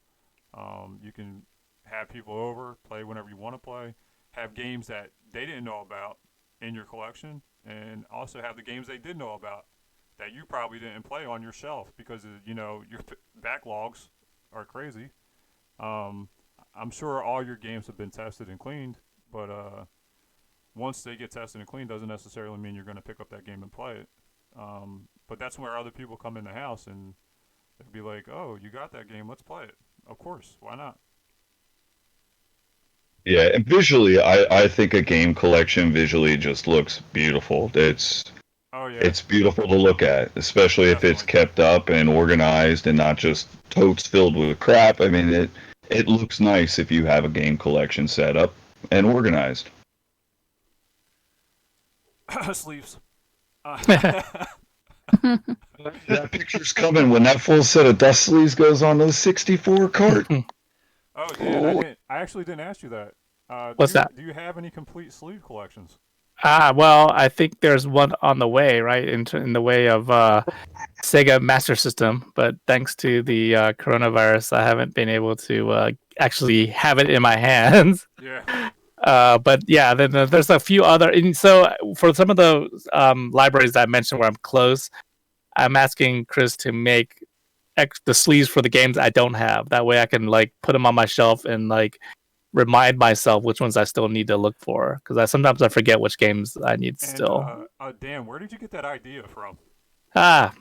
You can have people over, play whenever you want to play, have games that they didn't know about in your collection, and also have the games they did know about that you probably didn't play on your shelf because, your backlogs are crazy. I'm sure all your games have been tested and cleaned, but once they get tested and cleaned, doesn't necessarily mean you're going to pick up that game and play it. But that's where other people come in the house and they'd be like, "Oh, you got that game? Let's play it." Of course, why not? Yeah, and visually, I think a game collection visually just looks beautiful. Oh yeah, It's beautiful to look at, especially if it's definitely. kept up and organized and not just totes filled with crap. I mean, it looks nice if you have a game collection set up and organized. Sleeves. That picture's coming when that full set of dust sleeves goes on those 64 cart. Oh, Dan, I actually didn't ask you that. What's that? Do you have any complete sleeve collections? Well, I think there's one on the way, right? In the way of Sega Master System, but thanks to the coronavirus, I haven't been able to actually have it in my hands. Yeah. But yeah, then there's a few other. And so for some of the libraries that I mentioned where I'm close, I'm asking Chris to make the sleeves for the games I don't have. That way, I can like put them on my shelf and like remind myself which ones I still need to look for, because sometimes I forget which games I need And still. Dan, where did you get that idea from? Ah,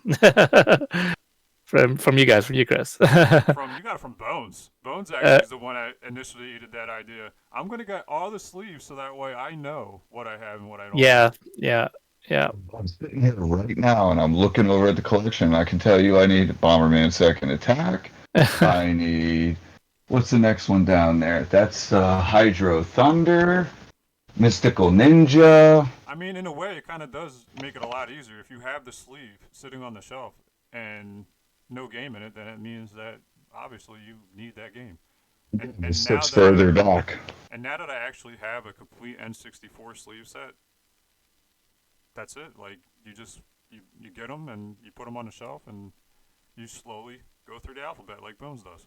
from you guys, from you, Chris. You got it from Bones. Bones actually is the one that initiated that idea. I'm gonna get all the sleeves so that way I know what I have and what I don't. Yeah, have. yeah, yeah. I'm sitting here right now and I'm looking over at the collection. I can tell you I need Bomberman Second Attack. I need, what's the next one down there? That's Hydro Thunder, Mystical Ninja. I mean, in a way, it kind of does make it a lot easier if you have the sleeve sitting on the shelf and no game in it. Then it means that obviously you need that game. And It sits further back. And now that I actually have a complete N64 sleeve set, that's it. Like you get them and you put them on the shelf and you slowly go through the alphabet like Bones does.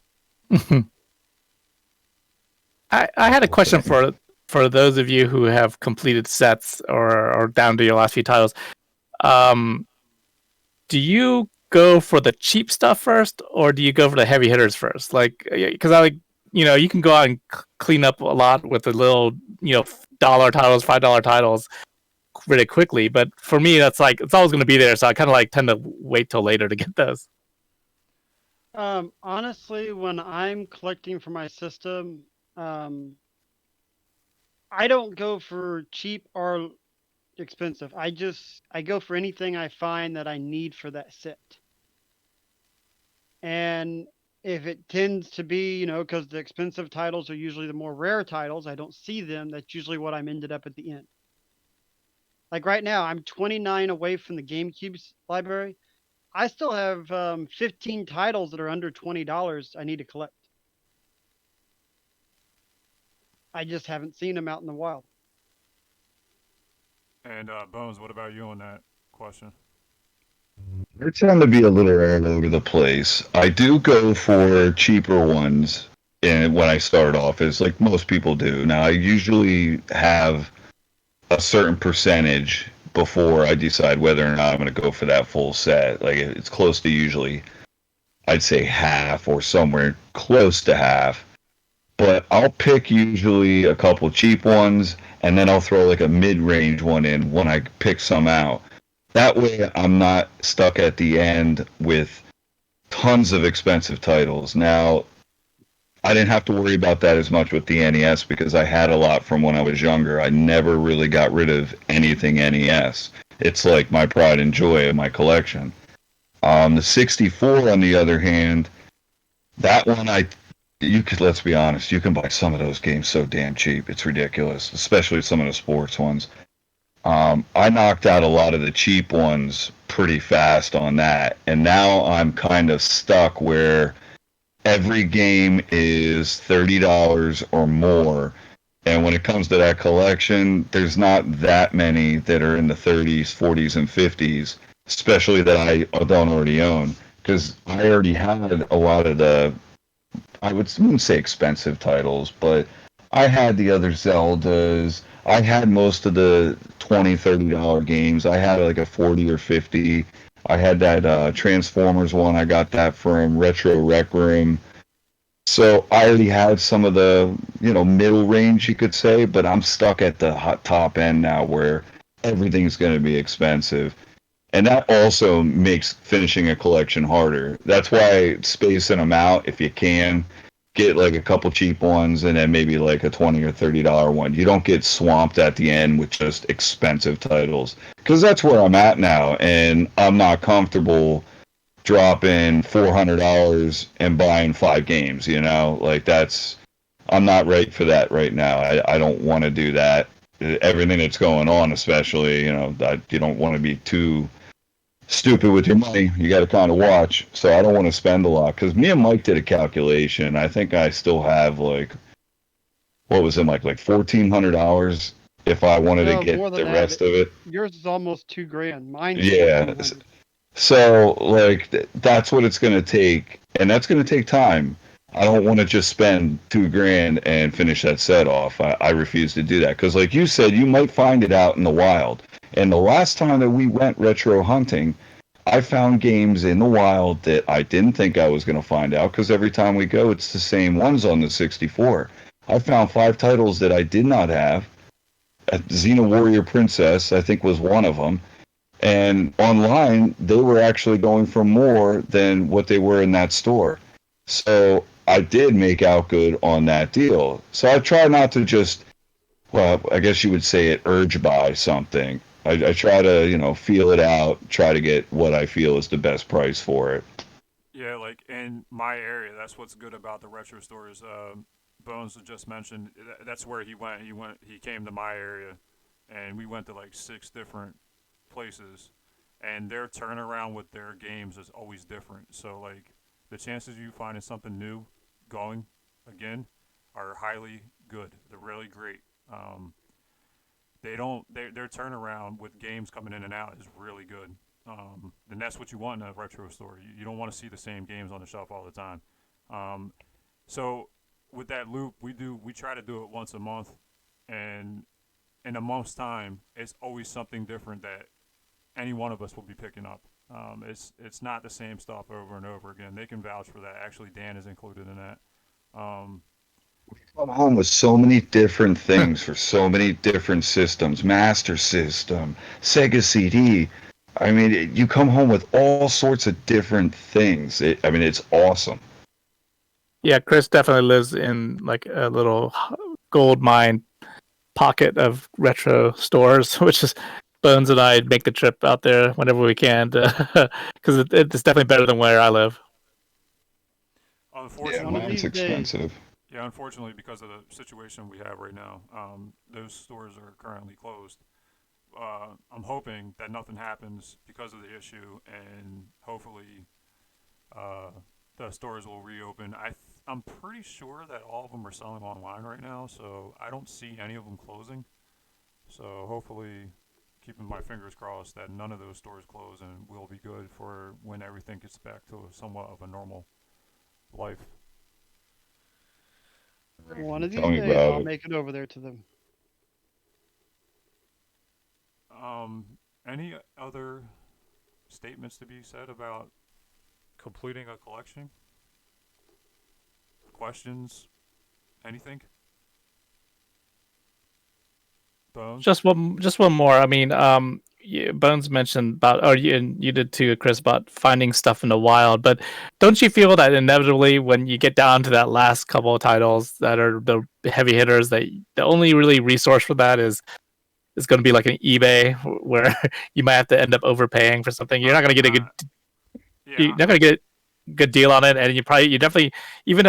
I had a question for those of you who have completed sets or down to your last few titles. Do you go for the cheap stuff first, or do you go for the heavy hitters first? Like, because you can go out and clean up a lot with the little, dollar titles, $5 titles really quickly. But for me, that's like it's always going to be there, so I kind of like tend to wait till later to get those. Honestly, when I'm collecting for my system, I don't go for cheap or expensive. I go for anything I find that I need for that set. And if it tends to be, because the expensive titles are usually the more rare titles, I don't see them. That's usually what I'm ended up at the end. Like right now, I'm 29 away from the GameCube's library. I still have 15 titles that are under $20 I need to collect. I just haven't seen them out in the wild. And Bones, what about you on that question? I tend to be a little all over the place. I do go for cheaper ones, and when I start off, is like most people do. Now, I usually have a certain percentage before I decide whether or not I'm going to go for that full set. Like it's close to usually, I'd say half or somewhere close to half. But I'll pick usually a couple cheap ones, and then I'll throw like a mid-range one in when I pick some out. That way, I'm not stuck at the end with tons of expensive titles. Now, I didn't have to worry about that as much with the NES because I had a lot from when I was younger. I never really got rid of anything NES. It's like my pride and joy of my collection. The 64, on the other hand, that one you could, let's be honest, you can buy some of those games so damn cheap. It's ridiculous, especially some of the sports ones. I knocked out a lot of the cheap ones pretty fast on that, and now I'm kind of stuck where every game is $30 or more. And when it comes to that collection, there's not that many that are in the 30s, 40s, and 50s, especially that I don't already own. Because I already had a lot of the, wouldn't say expensive titles, but I had the other Zeldas. I had most of the $20, $30 games. I had like a 40 or 50. I had that Transformers one. I got that from Retro Rec Room. So I already had some of the, middle range, you could say, but I'm stuck at the hot top end now where everything's going to be expensive. And that also makes finishing a collection harder. That's why spacing them out, if you can, get like a couple cheap ones and then maybe like a $20 or $30 one. You don't get swamped at the end with just expensive titles. Because that's where I'm at now, and I'm not comfortable dropping $400 and buying 5 games, Like I'm not right for that right now. I don't want to do that. Everything that's going on, especially, you don't want to be too stupid with your money. You got to kind of watch. So I don't want to spend a lot because me and Mike did a calculation. I think I still have like, what was it, Mike? Like $1,400 if I wanted to No, get more the than that. rest of it. Yours is almost $2,000. Mine's Yeah. 1,400. So like that's what it's going to take, and that's going to take time. I don't want to just spend $2,000 and finish that set off. I refuse to do that because, like you said, you might find it out in the wild. And the last time that we went retro hunting, I found games in the wild that I didn't think I was going to find out because every time we go, it's the same ones on the 64. I found 5 titles that I did not have. Xena Warrior Princess, I think, was one of them. And online, they were actually going for more than what they were in that store. So I did make out good on that deal. So I try not to just, well, I guess you would say it, urge buy something. I try to, feel it out, try to get what I feel is the best price for it. Yeah, like in my area, that's what's good about the retro stores. Bones just mentioned that's where he went. He came to my area, and we went to like 6 different places, and their turnaround with their games is always different. So like the chances of you finding something new, going again, are highly good. They're really great. They don't their turnaround with games coming in and out is really good. And that's what you want in a retro store. You don't want to see the same games on the shelf all the time. Um, so with that loop, we try to do it once a month, and in a month's time, it's always something different that any one of us will be picking up. It's not the same stuff over and over again. They can vouch for that. Actually, Dan is included in that. Come home with so many different things for so many different systems, Master System, Sega CD. I mean, you come home with all sorts of different things. I mean, it's awesome. Yeah, Chris definitely lives in like a little gold mine pocket of retro stores, which is Bones and I make the trip out there whenever we can, because it's definitely better than where I live. Yeah, One of Unfortunately, mine's these days. expensive. yeah, unfortunately, because of the situation we have right now, those stores are currently closed. I'm hoping that nothing happens because of the issue, and hopefully, uh, the stores will reopen. I'm pretty sure that all of them are selling online right now, so I don't see any of them closing. So hopefully, keeping my fingers crossed that none of those stores close, and we'll be good for when everything gets back to somewhat of a normal life. One of Tell these me days, about I'll it. make it over there to them. Um, any other statements to be said about completing a collection? Questions? Anything? Bones? Just one more. I mean, Bones mentioned about, or you did too, Chris, about finding stuff in the wild. But don't you feel that inevitably, when you get down to that last couple of titles that are the heavy hitters, that the only really resource for that is going to be like an eBay, where you might have to end up overpaying for something. You're not going to get a good, Yeah, you're not going to get a good deal on it, and you definitely, even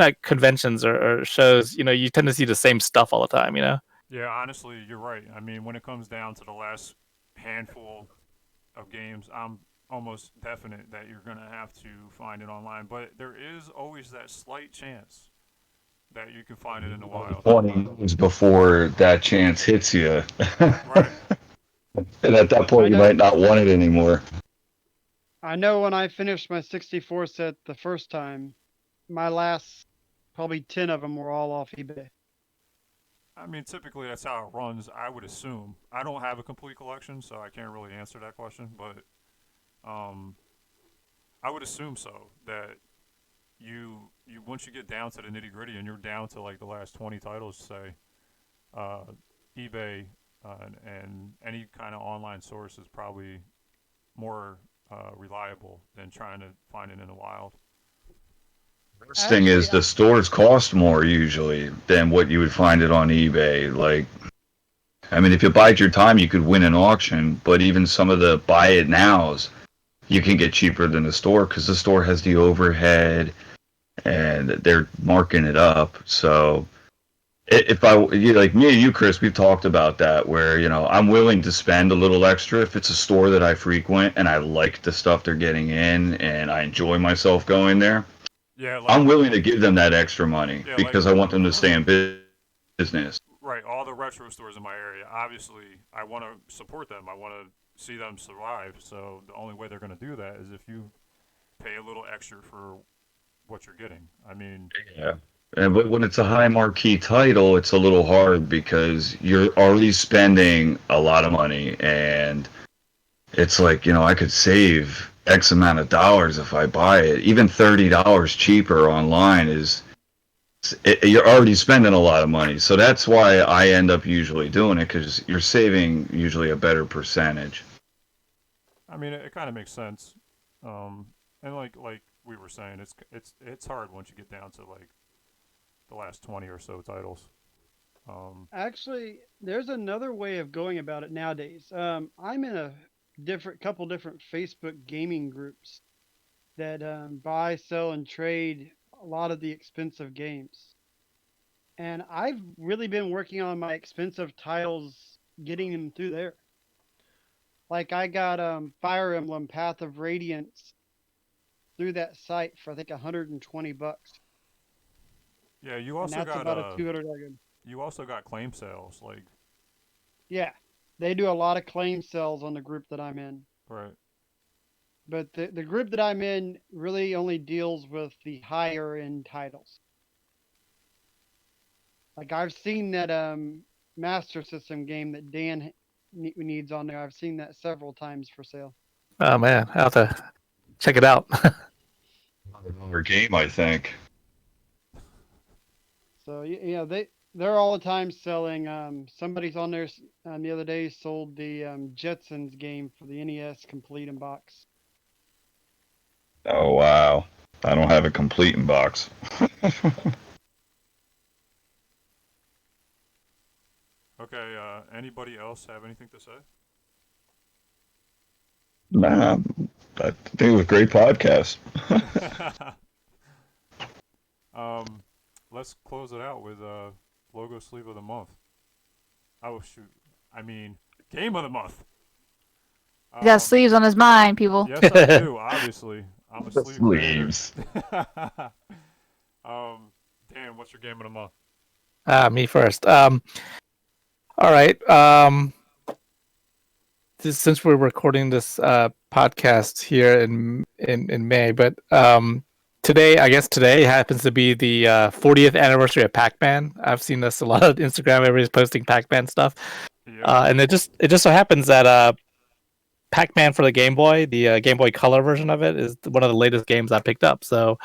at conventions or shows, you tend to see the same stuff all the time. yeah. Honestly, you're right. I mean, when it comes down to the last handful of games, I'm almost definite that you're gonna have to find it online. But there is always that slight chance that you can find it in the wild. 20 years before that chance hits you. Right. And at that I point, you know. might not want it anymore. I know when I finished my 64 set the first time, my last probably 10 of them were all off eBay. I mean, typically that's how it runs. I would assume. I don't have a complete collection, so I can't really answer that question. But um, I would assume so. That you once you get down to the nitty gritty and you're down to like the last 20 titles, say, uh, eBay and any kind of online source is probably more reliable than trying to find it in the wild. First thing Actually, is the stores cost more usually than what you would find it on eBay. Like, I mean, if you bide your time, you could win an auction, but even some of the buy it nows, you can get cheaper than the store because the store has the overhead and they're marking it up. So if like me and you, Chris, we've talked about that where, I'm willing to spend a little extra if it's a store that I frequent and I like the stuff they're getting in and I enjoy myself going there. Yeah, like I'm willing to give them that extra money yeah, like because I want them to stay in business. right. All the retro stores in my area. Obviously, I want to support them. I want to see them survive. So the only way they're going to do that is if you pay a little extra for what you're getting. I mean, Yeah. But when it's a high marquee title, it's a little hard because you're already spending a lot of money, and it's like, I could save X amount of dollars if I buy it. Even $30 cheaper online you're already spending a lot of money. So that's why I end up usually doing it because you're saving usually a better percentage. I mean, it kind of makes sense. Um, and like we were saying, it's hard once you get down to like the last 20 or so titles. actually, there's another way of going about it nowadays. I'm in a couple different Facebook gaming groups that buy, sell, and trade a lot of the expensive games. And I've really been working on my expensive titles, getting them through there. Like I got Fire Emblem Path of Radiance through that site for I think $120, Yeah, and that's about a $200 game. you also got claim sales. Like Yeah, they do a lot of claim sales on the group that I'm in. right. But the group that I'm in really only deals with the higher end titles. Like I've seen that Master System game that Dan needs on there. I've seen that several times for sale. Oh man, I have to check it out. Another game, I think. So they're all the time selling. Somebody's on there the other day sold the Jetsons game for the NES complete in box. Oh wow. I don't have it complete in box. Okay. Anybody else have anything to say? Nah, I think it was a great podcast. Let's close it out with logo sleeve of the month. Oh shoot! I mean, game of the month. He got sleeves on his mind, people. Yes, I do. Obviously, I'm a sleeve creator. Sleeves. Dan, what's your game of the month? Me first. All right. Since we're recording this podcast here in May, but today, I guess today happens to be the 40th anniversary of Pac-Man. I've seen this a lot of Instagram. Everybody's posting Pac-Man stuff, and it just so happens that Pac-Man for the Game Boy, the Game Boy Color version of it, is one of the latest games I picked up. So,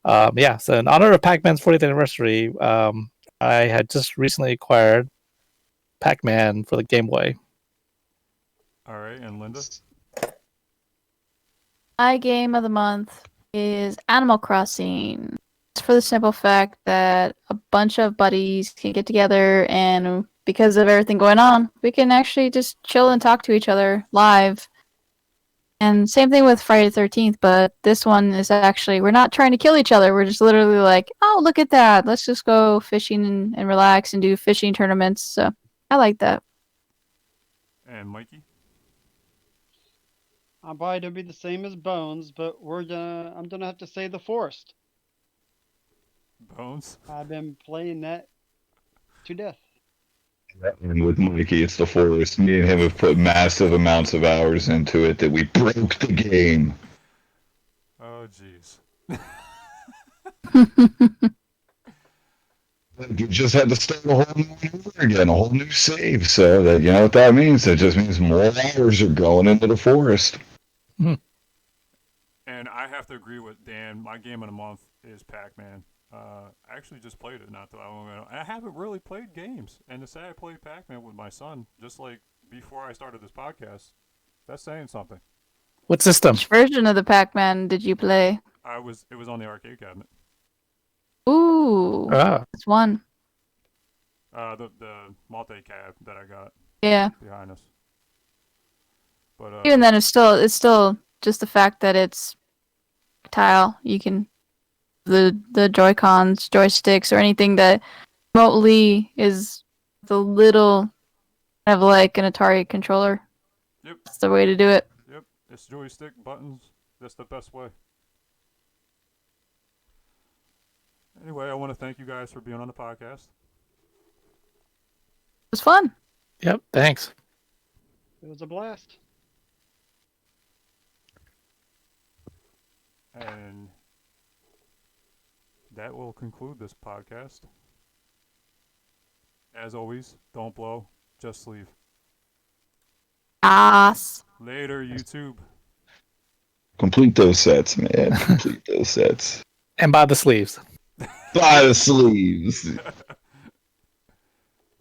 yeah. So in honor of Pac-Man's 40th anniversary, I had just recently acquired Pac-Man for the Game Boy. All right, and Linda. My game of the month is Animal Crossing. It's for the simple fact that a bunch of buddies can get together, and because of everything going on, we can actually just chill and talk to each other live. And same thing with Friday the 13th, but this one is actually, we're not trying to kill each other. We're just literally like, oh, look at that. Let's just go fishing and relax and do fishing tournaments. So I like that. And Mikey. I'll probably to be the same as Bones, but I'm gonna have to say The Forest. Bones. I've been playing that to death. And with Mikey, it's The Forest. Me and him have put massive amounts of hours into it that we broke the game. Oh, jeez. You just had to start a whole new one over again, a whole new save. So that you know what that means? It just means more hours are going into The Forest. And I have to agree with Dan. My game of the month is Pac-Man. I actually just played it not too long ago. I haven't really played games. And to say I played Pac-Man with my son, just like before I started this podcast, that's saying something. What system? Which version of the Pac-Man did you play? It was on the arcade cabinet. Ooh, that's one. The multi-cab that I got Yeah. behind us. But Even then, it's still just the fact that it's tile. You can the Joy-Cons, joysticks, or anything that remotely is the little kind of like an Atari controller. Yep. That's the way to do it. Yep. It's joystick buttons. That's the best way. Anyway, I want to thank you guys for being on the podcast. It was fun. Yep. Thanks. It was a blast. And that will conclude this podcast. As always, don't blow, just sleeve. Ass. Later, YouTube. Complete those sets, man. Complete those sets. And buy the sleeves. Buy the sleeves.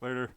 Later.